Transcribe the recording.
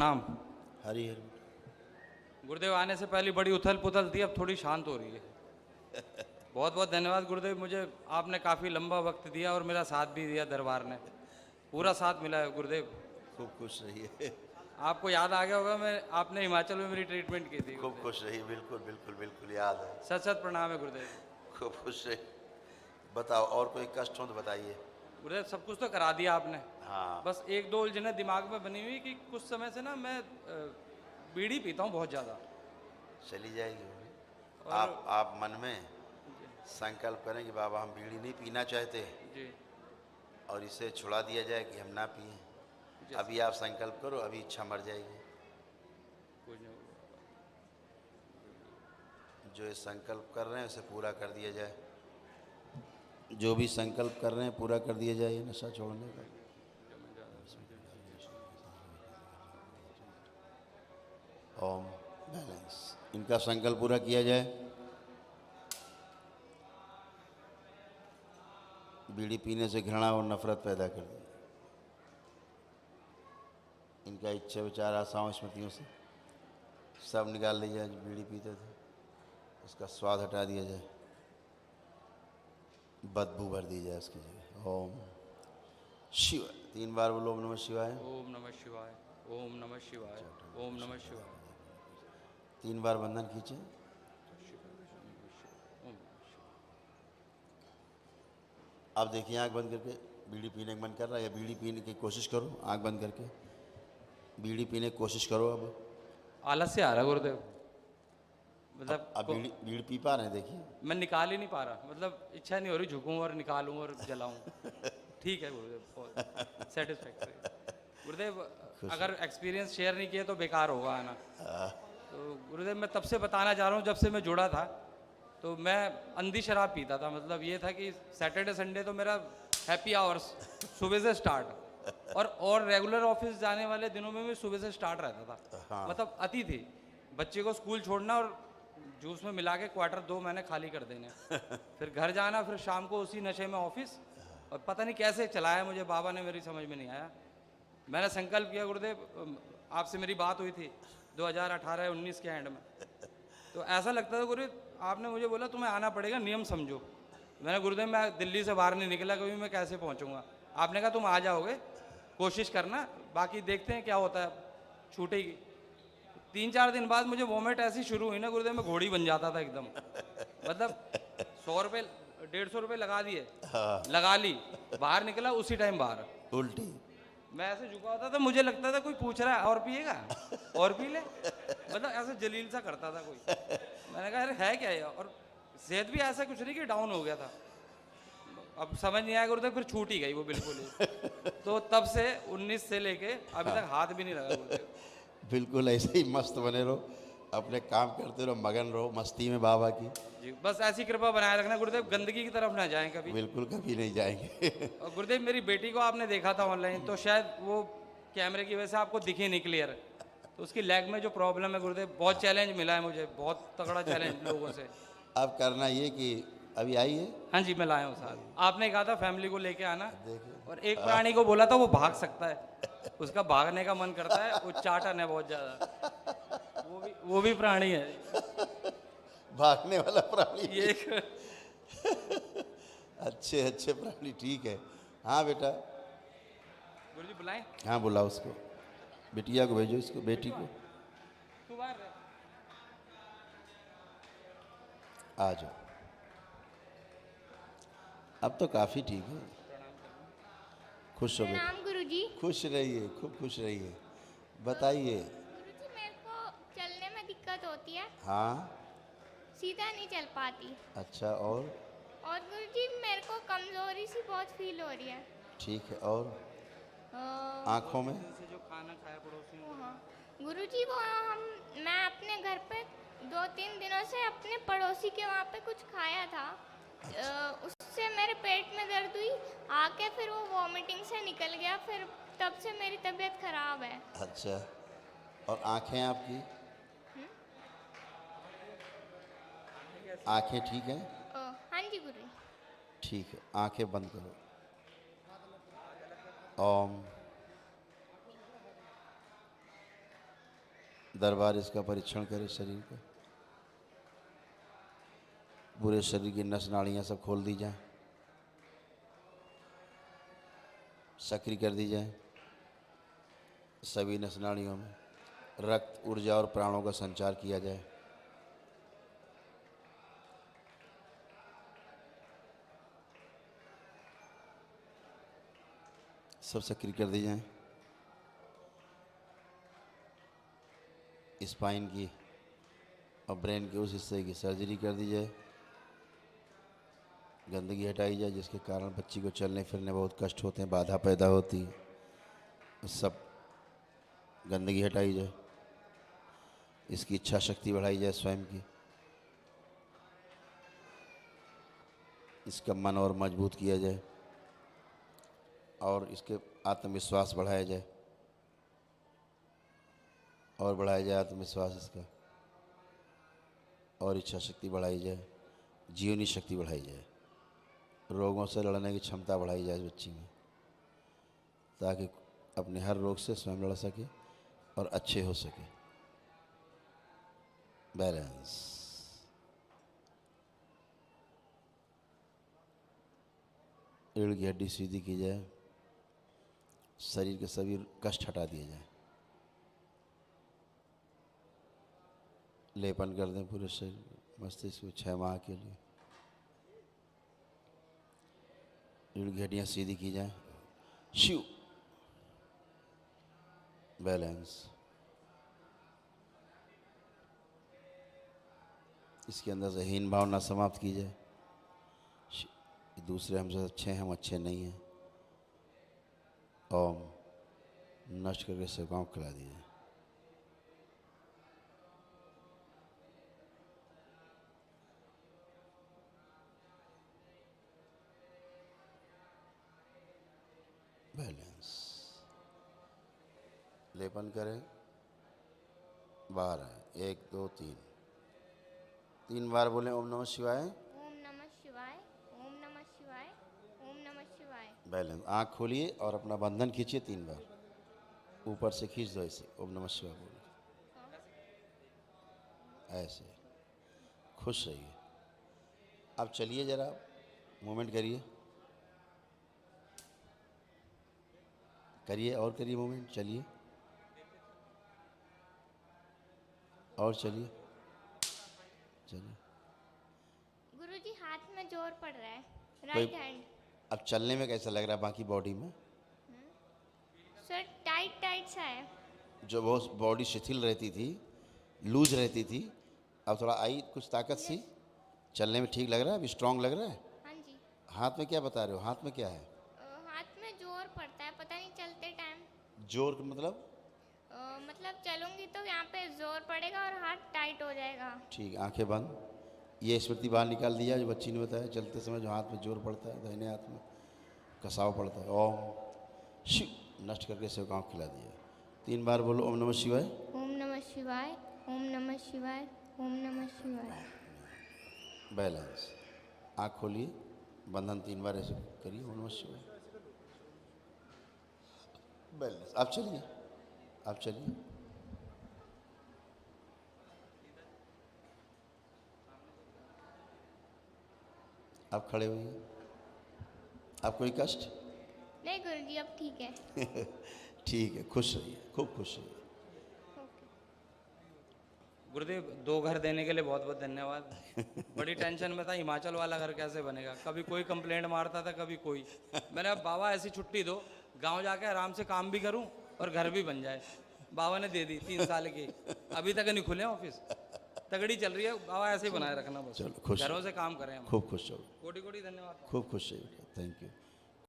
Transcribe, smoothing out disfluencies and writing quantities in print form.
प्रणाम। हरी हरी। गुरुदेव आने से पहले बड़ी उथल पुथल थी, अब थोड़ी शांत हो रही है। बहुत बहुत धन्यवाद गुरुदेव, मुझे आपने काफ़ी लंबा वक्त दिया और मेरा साथ भी दिया, दरबार ने पूरा साथ मिला है गुरुदेव। खूब खुश रहिए। आपको याद आ गया होगा, मैं आपने हिमाचल में मेरी ट्रीटमेंट की थी खूब गुरुदेव। खुश रहिए। बिल्कुल बिल्कुल बिल्कुल याद है। सच सच प्रणाम है गुरुदेव। खूब खुश रहिए। बताओ और कोई कष्ट हो तो बताइए। गुरुदेव सब कुछ तो करा दिया आपने, हाँ। बस एक दो उलझने दिमाग में बनी हुई कि कुछ समय से ना मैं बीड़ी पीता हूँ बहुत ज़्यादा। चली जाएगी वो भी। और आप मन में संकल्प करें कि बाबा हम बीड़ी नहीं पीना चाहते जी और इसे छुड़ा दिया जाए कि हम ना पिए। जी अभी आप संकल्प करो, अभी इच्छा मर जाएगी। कुछ नहीं होगा। जो ये संकल्प कर रहे हैं उसे पूरा कर दिया जाए। जो भी संकल्प कर रहे हैं पूरा कर दिया जाए ये नशा छोड़ने का। ओम बैलेंस, इनका संकल्प पूरा किया जाए। बीड़ी पीने से घृणा और नफरत पैदा कर दी। इनका इच्छा विचार आशाओं स्मृतियों से सब निकाल ली जाए। जो बीड़ी पीते थे उसका स्वाद हटा दिया जाए, बदबू भर दी जाए उसकी जगह। ओम शिव 3 बार बोलो। ओम नमः शिवाय। ओम नमः शिवाय, ओम नमः शिवाय, ओम नमः शिवाय। 3 बार बंधन खींचे। अब देखिए आंख बंद करके बीड़ी पीने का मन कर रहा है या बीड़ी पीने की कोशिश करो। आंख बंद करके बीड़ी पीने की कोशिश करो। अब आलस से आ रहा है गुरुदेव, मतलब अब बीड़ी बीड़ी पी पा रहे हैं देखिए। मैं निकाल ही नहीं पा रहा, मतलब इच्छा नहीं हो रही झुकूं और निकालूं और जलाऊं। ठीक है गुरुदेव, सेटिस्फैक्टरी। गुरुदेव अगर एक्सपीरियंस शेयर नहीं किए तो बेकार होगा है ना। तो गुरुदेव मैं तब से बताना चाह रहा हूँ, जब से मैं जुड़ा था तो मैं अंधी शराब पीता था। मतलब ये था कि सैटरडे संडे तो मेरा हैप्पी आवर्स सुबह से स्टार्ट, और रेगुलर ऑफिस जाने वाले दिनों में भी सुबह से स्टार्ट रहता था। हाँ। मतलब अति थी, बच्चे को स्कूल छोड़ना और जूस में मिला के क्वार्टर 2 महीने खाली कर देने, फिर घर जाना, फिर शाम को उसी नशे में ऑफिस। और पता नहीं कैसे चलाया मुझे बाबा ने, मेरी समझ में नहीं आया। मैंने संकल्प किया गुरुदेव, आपसे मेरी बात हुई थी 2018-19 के एंड में, तो ऐसा लगता था गुरुदेव आपने मुझे बोला तुम्हें आना पड़ेगा, नियम समझो। मैंने गुरुदेव मैं दिल्ली से बाहर नहीं निकला कभी, मैं कैसे पहुंचूंगा। आपने कहा तुम आ जाओगे, कोशिश करना, बाकी देखते हैं क्या होता है, छूटेगी। 3-4 दिन बाद मुझे वॉमिट ऐसी शुरू हुई ना गुरुदेव, मैं घोड़ी बन जाता था एकदम। मतलब 100 रुपये 150 रुपये लगा दिए, लगा ली, बाहर निकला उसी टाइम बाहर उल्टी। मैं ऐसे झुका होता था, मुझे लगता था कोई पूछ रहा है और पिएगा और पी ले, मतलब ऐसे जलील सा करता था कोई। मैंने कहा अरे है क्या ये, और सेहत भी ऐसा कुछ नहीं कि डाउन हो गया था। अब समझ नहीं आया गुरुदेव, फिर छूट ही गई वो बिल्कुल ही। तो तब से 19 से लेके अभी तक हाथ भी नहीं लगा गुरुदेव। बिल्कुल ऐसे ही मस्त बने रहो, अपने काम करते रहो, मगन रहो मस्ती में बाबा की। जी बस ऐसी कृपा बनाए रखना गुरुदेव, गंदगी की तरफ ना जाएं कभी। बिल्कुल कभी नहीं जाएंगे। और गुरुदेव मेरी बेटी को आपने देखा था ऑनलाइन, तो शायद वो कैमरे की वजह से आपको दिखी नहीं क्लियर, तो उसकी लेग में जो प्रॉब्लम है गुरुदेव, बहुत चैलेंज मिला है मुझे, बहुत तगड़ा चैलेंज लोगों से। अब करना ये कि अभी आई है। हाँ जी मैं लाया हूँ साथ, आपने कहा था फैमिली को लेके आना, देखिए और एक प्राणी को बोला था वो भाग सकता है, उसका भागने का मन करता है, वो चाटन है बहुत ज्यादा, वो भी प्राणी है। भागने वाला प्राणी। ये एक अच्छे अच्छे प्राणी, ठीक है। हाँ बेटा। गुरुजी बुलाएं। हाँ बुलाओ उसको, बिटिया को भेजो, इसको बेटी को। तू बाहर रह। आ जाओ। अब तो काफ़ी ठीक है। खुश हो बेटा। प्रणाम गुरुजी। खुश रहिए, खूब खुश रहिए। बताइए। गुरुजी मेरे को चलने में दिक्कत होती है, हाँ। सीधा नहीं चल पाती। अच्छा और गुरुजी मेरे को कमजोरी सी बहुत फील हो रही है। ठीक है। और अ, आँखों में। से जो खाना खाया पड़ोसियों ने। हाँ गुरुजी मैं अपने घर पे 2-3 दिनों से अपने पड़ोसी के वहाँ पे कुछ खाया था। उससे मेरे पेट में दर्द हुई, आके फिर वो वॉमिटिंग से निकल गया, फिर तब से मेरी तबीयत खराब है। अच्छा। और आँखें आपकी? आँखें ठीक हैं? हाँ जी गुरु। ठीक है, आंखें बंद करो। ओम दरबार इसका परीक्षण करे शरीर का। पूरे शरीर की नस नाड़ियाँ सब खोल दी जाए, सक्रिय कर दी जाए। सभी नस नाड़ियों में रक्त, ऊर्जा और प्राणों का संचार किया जाए। सब सक्रिय कर दी जाए। स्पाइन की और ब्रेन के उस हिस्से की सर्जरी कर दी जाए। गंदगी हटाई जाए जिसके कारण बच्ची को चलने फिरने बहुत कष्ट होते हैं, बाधा पैदा होती है। सब गंदगी हटाई जाए। इसकी इच्छा शक्ति बढ़ाई जाए स्वयं की। इसका मन और मजबूत किया जाए और इसके आत्मविश्वास बढ़ाया जाए और बढ़ाया जाए आत्मविश्वास इसका, और इच्छा शक्ति बढ़ाई जाए, जीवनी शक्ति बढ़ाई जाए, रोगों से लड़ने की क्षमता बढ़ाई जाए बच्ची में, ताकि अपने हर रोग से स्वयं लड़ सके और अच्छे हो सके। बैलेंस। रीढ़ की हड्डी सीधी की जाए, शरीर के सभी कष्ट हटा दिए जाए। लेपन कर दें पूरे शरीर मस्तिष्क में 6 माह के लिए। रीढ़ की हड्डियाँ सीधी की जाए। शिव। बैलेंस। इसके अंदर से हीन भावना समाप्त की जाए। दूसरे हमसे अच्छे हैं, हम अच्छे नहीं हैं। ओम। नष्ट करके सेवकाओं को खिला दीजिए। बैलेंस। लेपन करें, बाहर आए। 1 2 3 3 बार बोले ओम नमः शिवाय। ओम नमः शिवाय, ओम नमः शिवाय, ओम नमः शिवाय। बैलेंस। आँख खोलिए और अपना बंधन खींचिए 3 बार। ऊपर से खींच दो ऐसे, ओम नमः शिवाय बोलिए। ऐसे खुश रहिए। अब चलिए जरा, मूवमेंट करिए, करिए और करिए मूवमेंट। चलिए और चलिए, चलिए। गुरुजी हाथ में जोर पड़ रहा है, कोई- राइट हैंड। अब चलने में कैसा लग रहा है बाकी बॉडी में? सर टाइट टाइट सा है। जो बहुत बॉडी शिथिल रहती थी, लूज रहती थी, अब थोड़ा आई कुछ ताकत सी। चलने में ठीक लग रहा है, अभी स्ट्रांग लग रहा है। हाँ जी। हाथ में क्या बता रहे हो? हाथ में क्या है? हाथ में जोर पड़ता है, पता नहीं चलते टाइम। जोर का मतलब? मतलब चलूंगी तो यहाँ पे जोर पड़ेगा और हाथ टाइट हो जाएगा। ठीक। आंखें बंद। ये स्मृति बाहर निकाल दिया जो बच्ची ने बताया, चलते समय जो हाथ में जोर पड़ता है, दाहिने हाथ में कसाव पड़ता है। ओम शिव। नष्ट करके सेवकाओं को खिला दिया। 3 बार बोलो ओम नमः शिवाय। ओम नमः शिवाय, ओम नमः शिवाय, ओम नमः शिवाय। बैलेंस। आँख खोलिए, बंधन 3 बार ऐसे करिए, ओम नमः शिवाय। बैलेंस। आप चलिए, आप चलिए। आप खड़े होइए। आप कोई कष्ट? नहीं गुरुजी, अब ठीक है। ठीक है, खुश रहिए, खूब खुश रहिए। ओके। गुरुदेव 2 घर देने के लिए बहुत बहुत धन्यवाद। बड़ी टेंशन में था हिमाचल वाला घर कैसे बनेगा। कभी कोई कंप्लेंट मारता था, कभी कोई। मैंने अब बाबा ऐसी छुट्टी दो, गांव जाके आराम से काम भी करूं और घर भी बन जाए। बाबा ने दे दी 3 साल की, अभी तक नहीं खुले ऑफिस। तगड़ी चल रही है बाबा, ऐसे ही बनाए रखना बस। चलो खुश घरों से काम करें हम। खूब खुश रहो। कोटि कोटि धन्यवाद। खूब खुश रहिए। Thank you.